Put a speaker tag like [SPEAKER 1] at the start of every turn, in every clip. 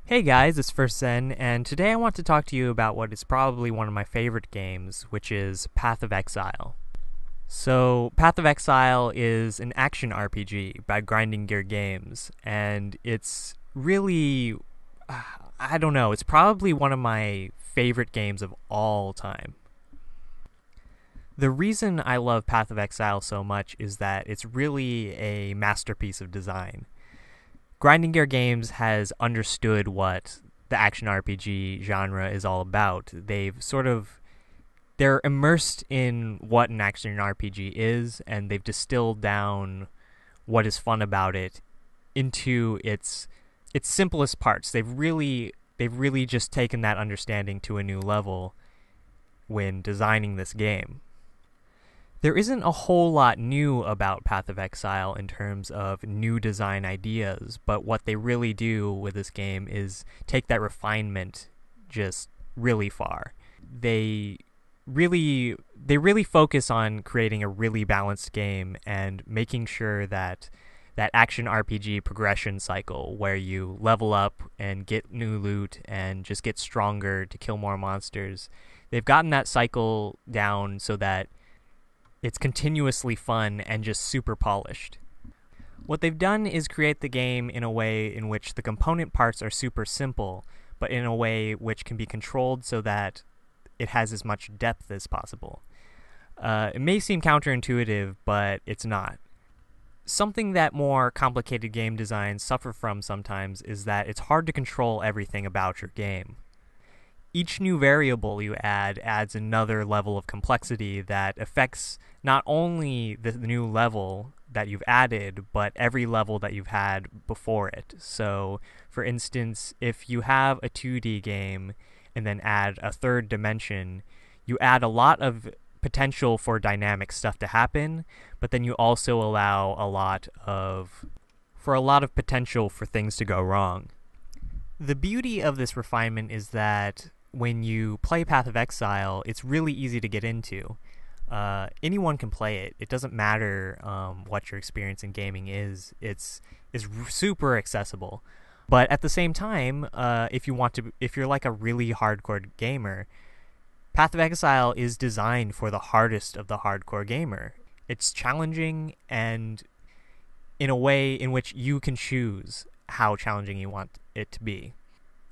[SPEAKER 1] Hey guys, it's Firstzen, and today I want to talk to you about what is probably one of my favorite games, which is Path of Exile. So, Path of Exile is an action RPG by Grinding Gear Games, and it's really, I don't know, it's probably one of my favorite games of all time. The reason I love Path of Exile so much is that it's really a masterpiece of design. Grinding Gear Games has understood what the action RPG genre is all about. They're immersed in what an action RPG is, and they've distilled down what is fun about it into its simplest parts. They've really just taken that understanding to a new level when designing this game. There isn't a whole lot new about Path of Exile in terms of new design ideas, but what they really do with this game is take that refinement just really far. They really focus on creating a really balanced game and making sure that that action RPG progression cycle where you level up and get new loot and just get stronger to kill more monsters. They've gotten that cycle down so that it's continuously fun and just super polished. What they've done is create the game in a way in which the component parts are super simple, but in a way which can be controlled so that it has as much depth as possible. It may seem counterintuitive, but it's not. Something that more complicated game designs suffer from sometimes is that it's hard to control everything about your game. Each new variable you add adds another level of complexity that affects not only the new level that you've added, but every level that you've had before it. So, for instance, if you have a 2D game and then add a third dimension, you add a lot of potential for dynamic stuff to happen, but then you also allow a lot of potential for things to go wrong. The beauty of this refinement is that when you play Path of Exile, it's really easy to get into. Anyone can play it. It doesn't matter what your experience in gaming is. It's super accessible. But at the same time, if you're like a really hardcore gamer, Path of Exile is designed for the hardest of the hardcore gamer. It's challenging and in a way in which you can choose how challenging you want it to be.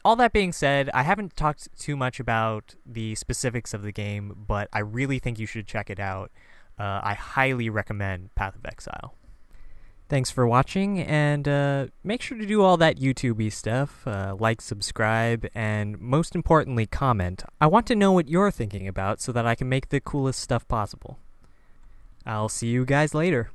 [SPEAKER 1] All that being said, I haven't talked too much about the specifics of the game, but I really think you should check it out. I highly recommend Path of Exile. Thanks for watching, and make sure to do all that YouTube-y stuff, like, subscribe, and most importantly, comment. I want to know what you're thinking about so that I can make the coolest stuff possible. I'll see you guys later.